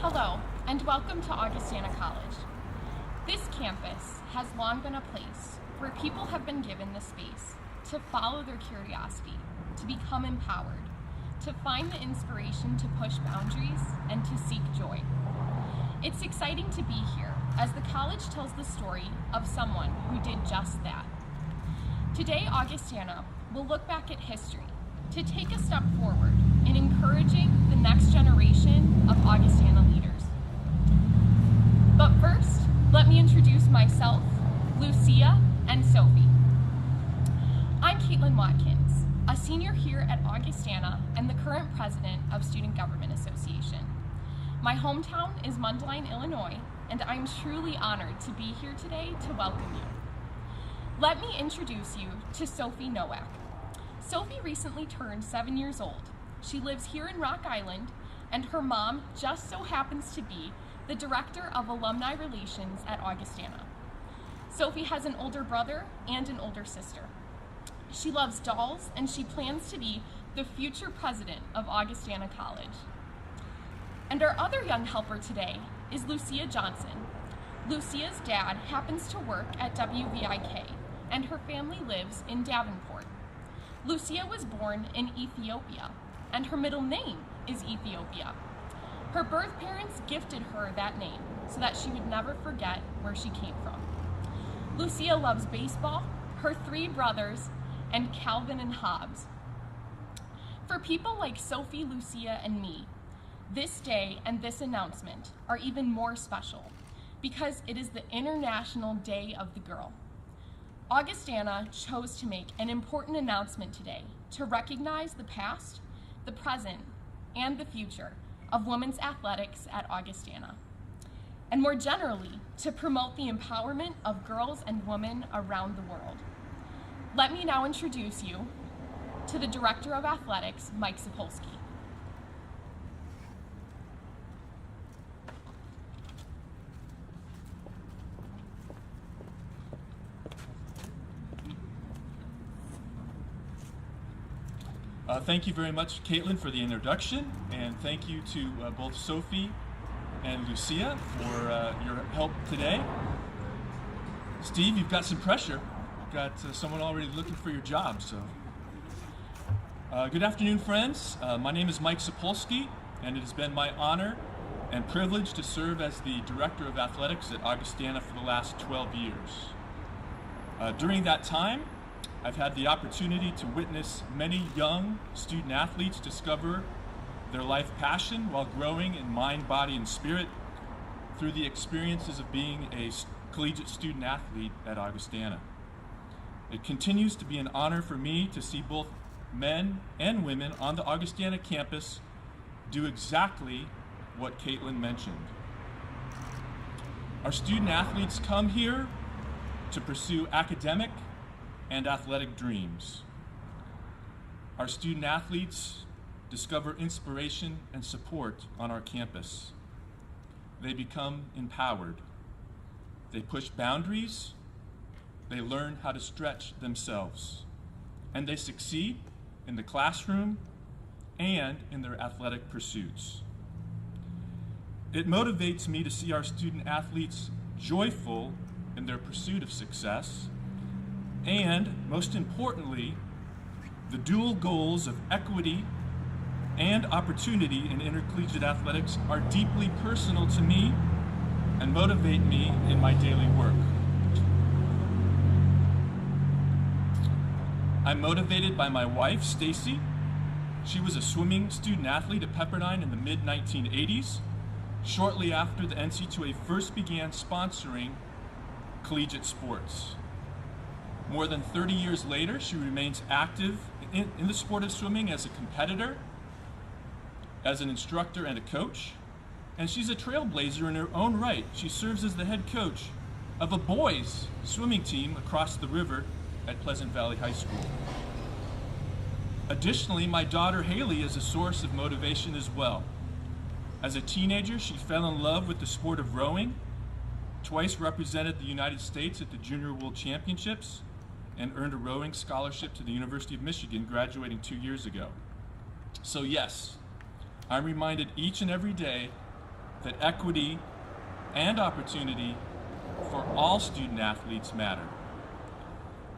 Hello, and welcome to Augustana College. This campus has long been a place where people have been given the space to follow their curiosity, to become empowered, to find the inspiration to push boundaries, and to seek joy. It's exciting to be here as the college tells the story of someone who did just that. Today, Augustana will look back at history to take a step forward in encouraging the next generation of Augustana leaders. But first, let me introduce myself, Lucia, and Sophie. I'm Caitlin Watkins, a senior here at Augustana and the current president of Student Government Association. My hometown is Mundelein, Illinois, and I'm truly honored to be here today to welcome you. Let me introduce you to Sophie Nowak. Sophie recently turned 7 years old. She lives here in Rock Island, and her mom just so happens to be the director of alumni relations at Augustana. Sophie has an older brother and an older sister. She loves dolls, and she plans to be the future president of Augustana College. And our other young helper today is Lucia Johnson. Lucia's dad happens to work at WVIK, and her family lives in Davenport. Lucia was born in Ethiopia, and her middle name is Ethiopia. Her birth parents gifted her that name so that she would never forget where she came from. Lucia loves baseball, her 3 brothers, and Calvin and Hobbes. For people like Sophie, Lucia, and me, this day and this announcement are even more special because it is the International Day of the Girl. Augustana chose to make an important announcement today to recognize the past, the present, and the future of women's athletics at Augustana, and more generally, to promote the empowerment of girls and women around the world. Let me now introduce you to the Director of Athletics, Mike Zapolsky. Thank you very much, Caitlin, for the introduction, and thank you to both Sophie and Lucia for your help today. Steve, you've got some pressure. You've got someone already looking for your job, so. Good afternoon, friends. My name is Mike Zapolsky, and it has been my honor and privilege to serve as the Director of Athletics at Augustana for the last 12 years. During that time, I've had the opportunity to witness many young student athletes discover their life passion while growing in mind, body, and spirit through the experiences of being a collegiate student athlete at Augustana. It continues to be an honor for me to see both men and women on the Augustana campus do exactly what Caitlin mentioned. Our student athletes come here to pursue academic and athletic dreams. Our student athletes discover inspiration and support on our campus. They become empowered. They push boundaries. They learn how to stretch themselves. And they succeed in the classroom and in their athletic pursuits. It motivates me to see our student athletes joyful in their pursuit of success, and, most importantly, the dual goals of equity and opportunity in intercollegiate athletics are deeply personal to me and motivate me in my daily work. I'm motivated by my wife, Stacy. She was a swimming student athlete at Pepperdine in the mid-1980s, shortly after the NC2A first began sponsoring collegiate sports. More than 30 years later, she remains active in the sport of swimming as a competitor, as an instructor and a coach, and she's a trailblazer in her own right. She serves as the head coach of a boys' swimming team across the river at Pleasant Valley High School. Additionally, my daughter Haley is a source of motivation as well. As a teenager, she fell in love with the sport of rowing, twice represented the United States at the Junior World Championships, and earned a rowing scholarship to the University of Michigan, graduating 2 years ago. So yes, I'm reminded each and every day that equity and opportunity for all student athletes matter.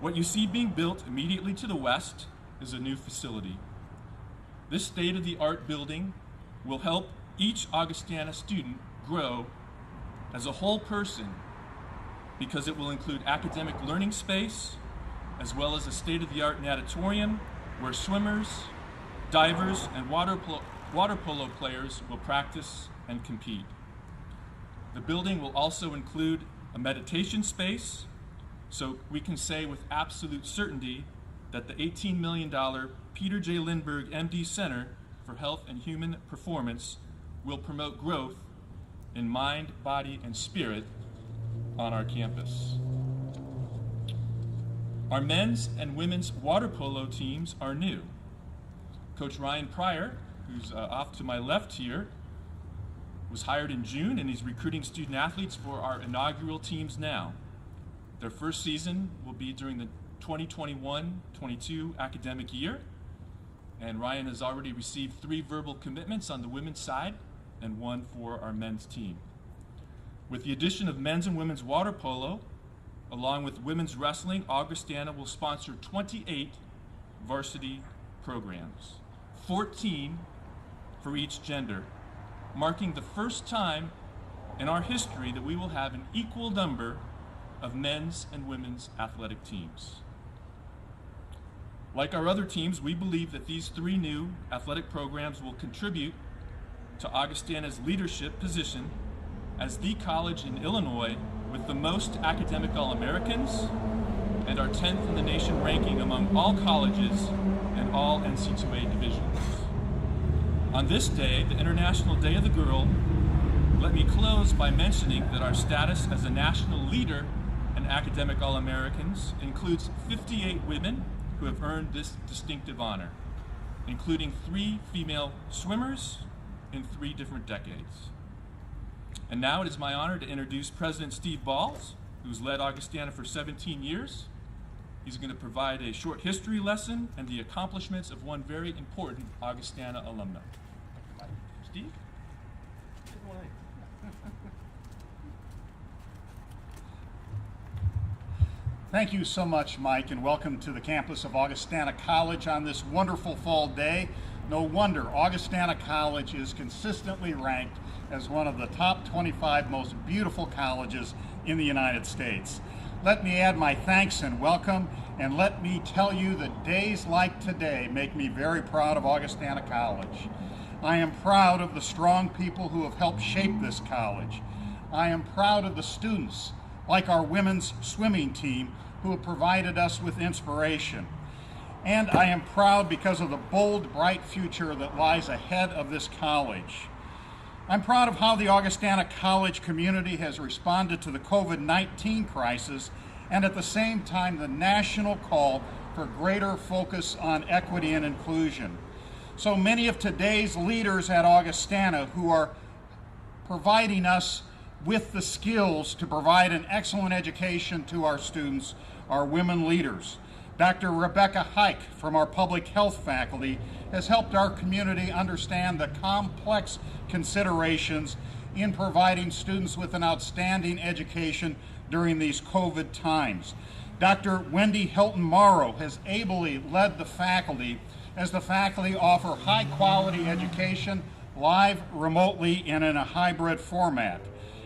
What you see being built immediately to the west is a new facility. This state-of-the-art building will help each Augustana student grow as a whole person because it will include academic learning space as well as a state-of-the-art natatorium where swimmers, divers, and water polo players will practice and compete. The building will also include a meditation space, so we can say with absolute certainty that the $18 million Peter J. Lindbergh MD Center for Health and Human Performance will promote growth in mind, body, and spirit on our campus. Our men's and women's water polo teams are new. Coach Ryan Pryor, who's off to my left here, was hired in June, and he's recruiting student athletes for our inaugural teams now. Their first season will be during the 2021-22 academic year, and Ryan has already received 3 verbal commitments on the women's side and 1 for our men's team. With the addition of men's and women's water polo, along with women's wrestling, Augustana will sponsor 28 varsity programs, 14 for each gender, marking the first time in our history that we will have an equal number of men's and women's athletic teams. Like our other teams, we believe that these 3 new athletic programs will contribute to Augustana's leadership position as the college in Illinois with the most academic All-Americans and our 10th in the nation ranking among all colleges and all NC2A divisions. On this day, the International Day of the Girl, let me close by mentioning that our status as a national leader in academic All-Americans includes 58 women who have earned this distinctive honor, including 3 female swimmers in 3 different decades. And now it is my honor to introduce President Steve Balls, who's led Augustana for 17 years. He's going to provide a short history lesson and the accomplishments of one very important Augustana alumna. Steve? Good morning. Thank you so much, Mike, and welcome to the campus of Augustana College on this wonderful fall day. No wonder Augustana College is consistently ranked as one of the top 25 most beautiful colleges in the United States. Let me add my thanks and welcome, and let me tell you that days like today make me very proud of Augustana College. I am proud of the strong people who have helped shape this college. I am proud of the students, like our women's swimming team, who have provided us with inspiration. And I am proud because of the bold, bright future that lies ahead of this college. I'm proud of how the Augustana College community has responded to the COVID-19 crisis and at the same time the national call for greater focus on equity and inclusion. So many of today's leaders at Augustana who are providing us with the skills to provide an excellent education to our students are women leaders. Dr. Rebecca Hike from our public health faculty has helped our community understand the complex considerations in providing students with an outstanding education during these COVID times. Dr. Wendy Hilton Morrow has ably led the faculty as the faculty offer high quality education live, remotely, and in a hybrid format.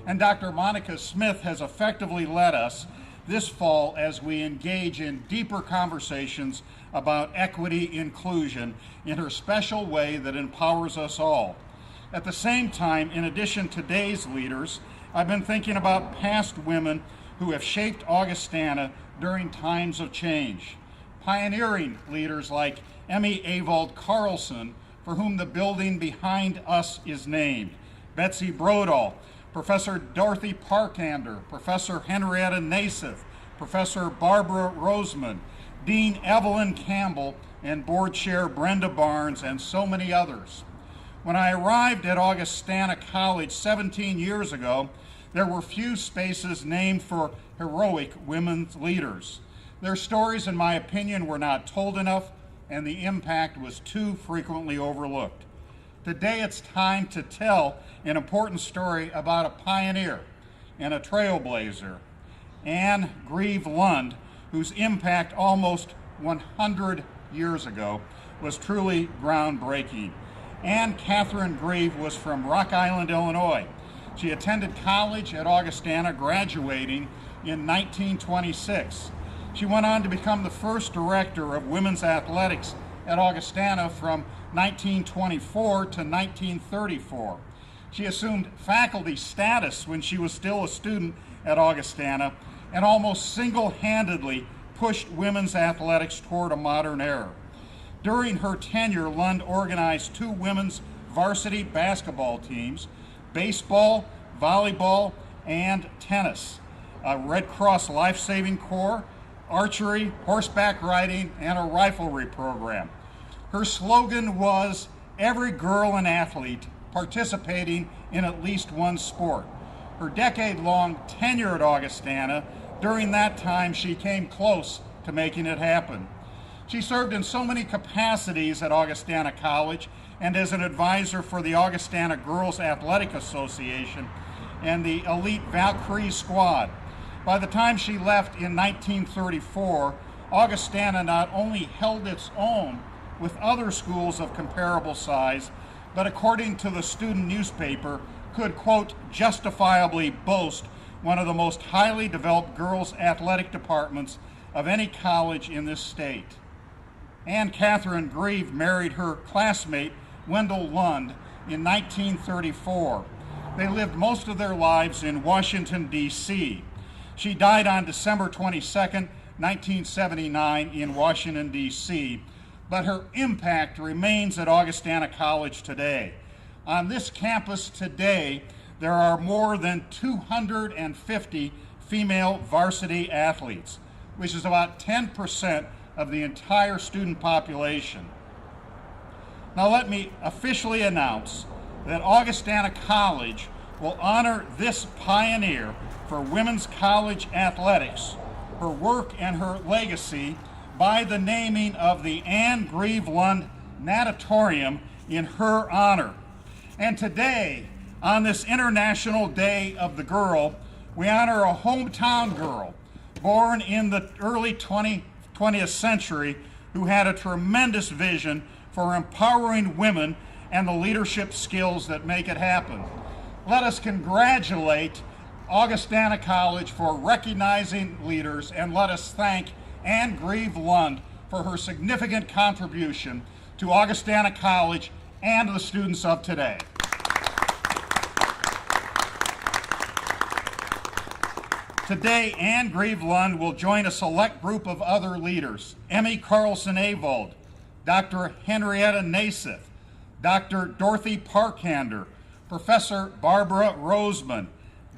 And Dr. Monica Smith has effectively led us this fall as we engage in deeper conversations about equity inclusion in her special way that empowers us all. At the same time, in addition to today's leaders, I've been thinking about past women who have shaped Augustana during times of change. Pioneering leaders like Emmy Avald Carlson, for whom the building behind us is named, Betsy Brodall, Professor Dorothy Parkander, Professor Henrietta Naiseth, Professor Barbara Roseman, Dean Evelyn Campbell, and Board Chair Brenda Barnes, and so many others. When I arrived at Augustana College 17 years ago, there were few spaces named for heroic women's leaders. Their stories, in my opinion, were not told enough, and the impact was too frequently overlooked. Today it's time to tell an important story about a pioneer and a trailblazer, Anne Greve Lund, whose impact almost 100 years ago was truly groundbreaking. Anne Catherine Greve was from Rock Island, Illinois. She attended college at Augustana, graduating in 1926. She went on to become the first director of women's athletics at Augustana from 1924 to 1934. She assumed faculty status when she was still a student at Augustana and almost single-handedly pushed women's athletics toward a modern era. During her tenure, Lund organized 2 women's varsity basketball teams, baseball, volleyball, and tennis, a Red Cross life-saving corps, archery, horseback riding, and a riflery program. Her slogan was, "Every girl an athlete participating in at least one sport." Her decade-long tenure at Augustana, during that time she came close to making it happen. She served in so many capacities at Augustana College and as an advisor for the Augustana Girls Athletic Association and the elite Valkyrie squad. By the time she left in 1934, Augustana not only held its own with other schools of comparable size, but according to the student newspaper, could, quote, justifiably boast one of the most highly developed girls' athletic departments of any college in this state. Anne Catherine Greve married her classmate, Wendell Lund, in 1934. They lived most of their lives in Washington, D.C. She died on December 22, 1979 in Washington, D.C., but her impact remains at Augustana College today. On this campus today, there are more than 250 female varsity athletes, which is about 10% of the entire student population. Now let me officially announce that Augustana College will honor this pioneer for women's college athletics, her work and her legacy, by the naming of the Anne Greve Lund Natatorium in her honor. And today, on this International Day of the Girl, we honor a hometown girl born in the early 20th century who had a tremendous vision for empowering women and the leadership skills that make it happen. Let us congratulate Augustana College for recognizing leaders, and let us thank Anne Greve Lund for her significant contribution to Augustana College and the students of today. Today, Anne Greve Lund will join a select group of other leaders: Emmy Carlson-Avold, Dr. Henrietta Naiseth, Dr. Dorothy Parkander, Professor Barbara Roseman,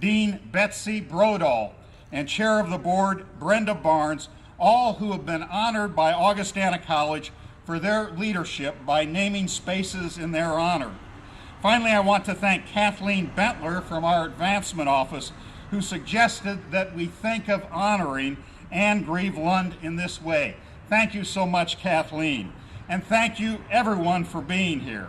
Dean Betsy Brodall, and Chair of the Board Brenda Barnes, all who have been honored by Augustana College for their leadership by naming spaces in their honor. Finally, I want to thank Kathleen Bentler from our advancement office, who suggested that we think of honoring Anne Greve Lund in this way. Thank you so much, Kathleen. And thank you, everyone, for being here.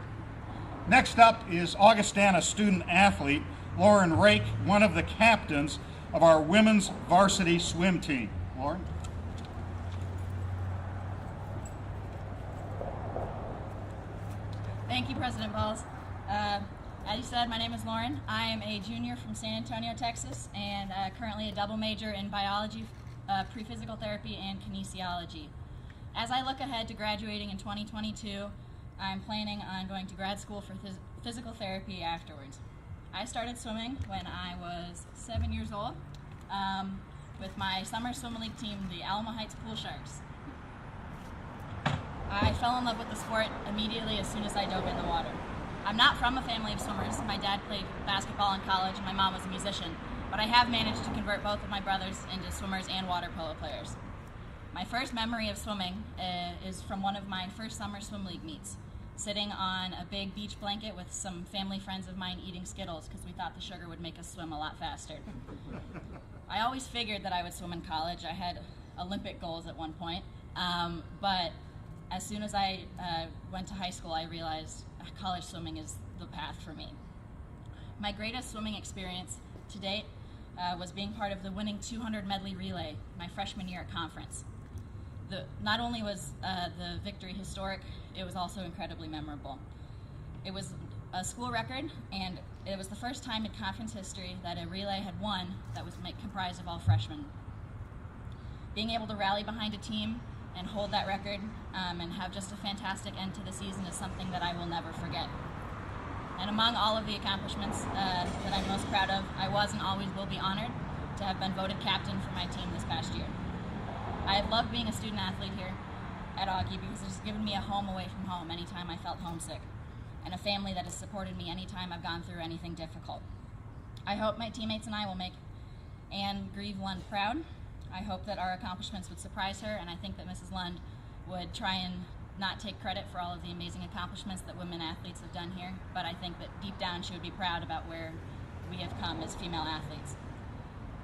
Next up is Augustana student athlete Lauren Rake, one of the captains of our women's varsity swim team. Lauren? Thank you, President Balls. As you said, my name is Lauren. I am a junior from San Antonio, Texas, and currently a double major in biology, pre-physical therapy, and kinesiology. As I look ahead to graduating in 2022, I'm planning on going to grad school for physical therapy afterwards. I started swimming when I was 7 years old with my summer swim league team, the Alamo Heights Pool Sharks. I fell in love with the sport immediately as soon as I dove in the water. I'm not from a family of swimmers. My dad played basketball in college and my mom was a musician, but I have managed to convert both of my brothers into swimmers and water polo players. My first memory of swimming is from one of my first summer swim league meets, sitting on a big beach blanket with some family friends of mine eating Skittles because we thought the sugar would make us swim a lot faster. I always figured that I would swim in college. I had Olympic goals at one point, but as soon as I went to high school, I realized college swimming is the path for me. My greatest swimming experience to date was being part of the winning 200 medley relay my freshman year at conference. Not only was the victory historic, it was also incredibly memorable. It was a school record, and it was the first time in conference history that a relay had won that was comprised of all freshmen. Being able to rally behind a team and hold that record and have just a fantastic end to the season is something that I will never forget. And among all of the accomplishments that I'm most proud of, I was and always will be honored to have been voted captain for my team this past year. I have loved being a student athlete here at Augie because it's given me a home away from home anytime I felt homesick, and a family that has supported me anytime I've gone through anything difficult. I hope my teammates and I will make Anne Greve Lund proud. I hope that our accomplishments would surprise her, and I think that Mrs. Lund would try and not take credit for all of the amazing accomplishments that women athletes have done here, but I think that deep down she would be proud about where we have come as female athletes.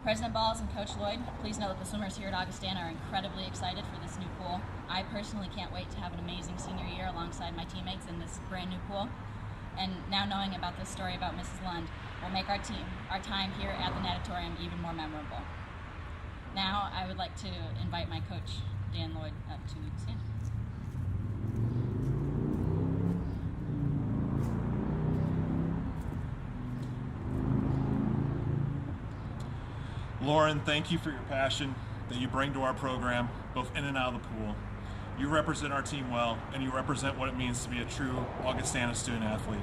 President Balls and Coach Lloyd, please know that the swimmers here at Augustana are incredibly excited for this new pool. I personally can't wait to have an amazing senior year alongside my teammates in this brand new pool. And now knowing about this story about Mrs. Lund will make our time here at the Natatorium even more memorable. Now I would like to invite my coach, Dan Lloyd, up to stand. Lauren, thank you for your passion that you bring to our program, both in and out of the pool. You represent our team well, and you represent what it means to be a true Augustana student athlete.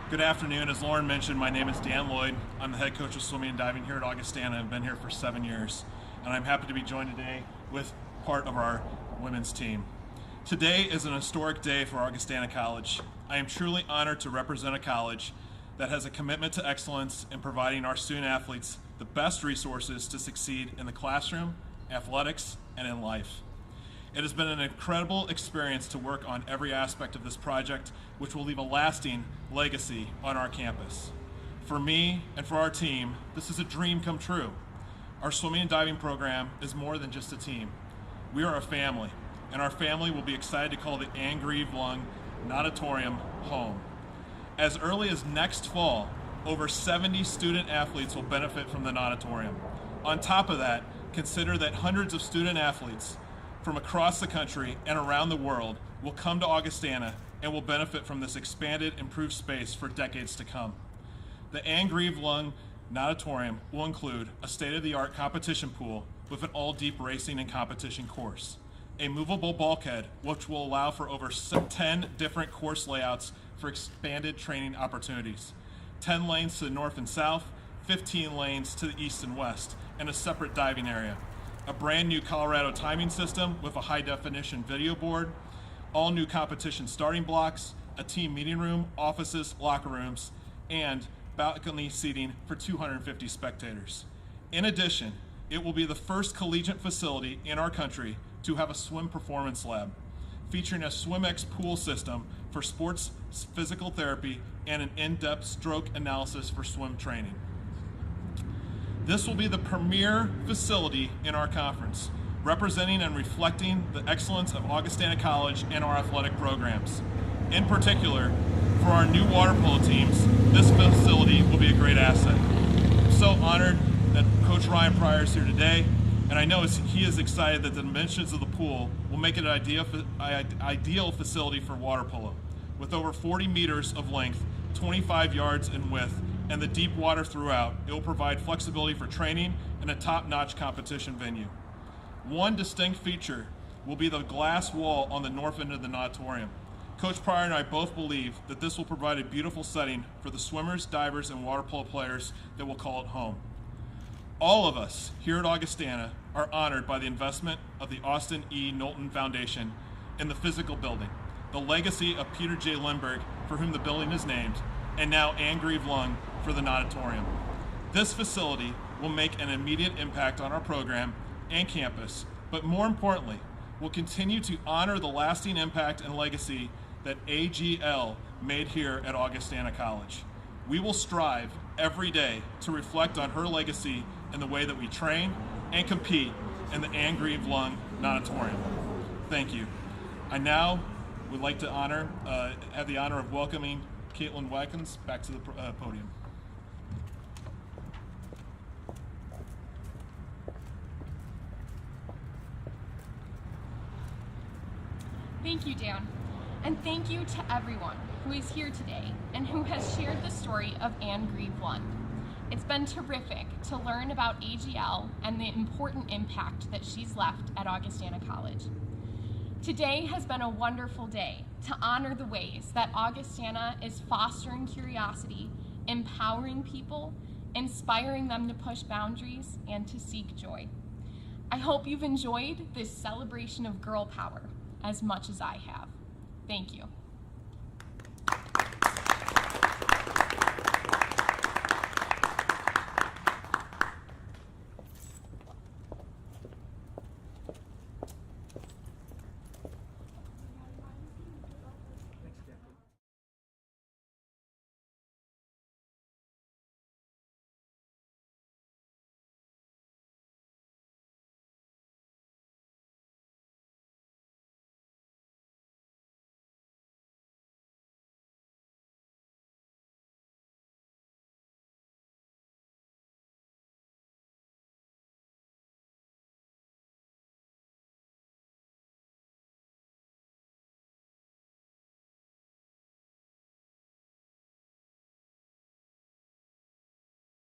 Good afternoon. As Lauren mentioned, my name is Dan Lloyd. I'm the head coach of swimming and diving here at Augustana. I've been here for 7 years, and I'm happy to be joined today with part of our women's team. Today is an historic day for Augustana College. I am truly honored to represent a college that has a commitment to excellence in providing our student athletes the best resources to succeed in the classroom, athletics, and in life. It has been an incredible experience to work on every aspect of this project, which will leave a lasting legacy on our campus. For me and for our team, this is a dream come true. Our swimming and diving program is more than just a team. We are a family, and our family will be excited to call the Anne Greve Lund Natatorium home. As early as next fall, over 70 student athletes will benefit from the Natatorium. On top of that, consider that hundreds of student athletes from across the country and around the world will come to Augustana and will benefit from this expanded, improved space for decades to come. The Anne Greve Lund Natatorium will include a state-of-the-art competition pool with an all-deep racing and competition course, a movable bulkhead which will allow for over 10 different course layouts for expanded training opportunities, 10 lanes to the north and south, 15 lanes to the east and west, and a separate diving area. A brand new Colorado timing system with a high definition video board, all new competition starting blocks, a team meeting room, offices, locker rooms, and balcony seating for 250 spectators. In addition, it will be the first collegiate facility in our country to have a swim performance lab, featuring a SwimX pool system for sports physical therapy and an in-depth stroke analysis for swim training. This will be the premier facility in our conference, representing and reflecting the excellence of Augustana College and our athletic programs. In particular, for our new water polo teams, this facility will be a great asset. I'm so honored that Coach Ryan Pryor is here today, and I know he is excited that the dimensions of the pool will make it an ideal facility for water polo. With over 40 meters of length, 25 yards in width, and the deep water throughout, it will provide flexibility for training and a top-notch competition venue. One distinct feature will be the glass wall on the north end of the Natatorium. Coach Pryor and I both believe that this will provide a beautiful setting for the swimmers, divers, and water polo players that will call it home. All of us here at Augustana are honored by the investment of the Austin E. Knowlton Foundation in the physical building, the legacy of Peter J. Lindbergh, for whom the building is named, and now Anne Greve Lund for the Natatorium. This facility will make an immediate impact on our program and campus, but more importantly, will continue to honor the lasting impact and legacy that AGL made here at Augustana College. We will strive every day to reflect on her legacy in the way that we train and compete in the Anne Greve Lund Natatorium. Thank you. I now would like to have the honor of welcoming Caitlin Wagons back to the podium. Thank you, Dan. And thank you to everyone who is here today and who has shared the story of Anne Greve Lund. It's been terrific to learn about AGL and the important impact that she's left at Augustana College. Today has been a wonderful day to honor the ways that Augustana is fostering curiosity, empowering people, inspiring them to push boundaries and to seek joy. I hope you've enjoyed this celebration of girl power as much as I have. Thank you.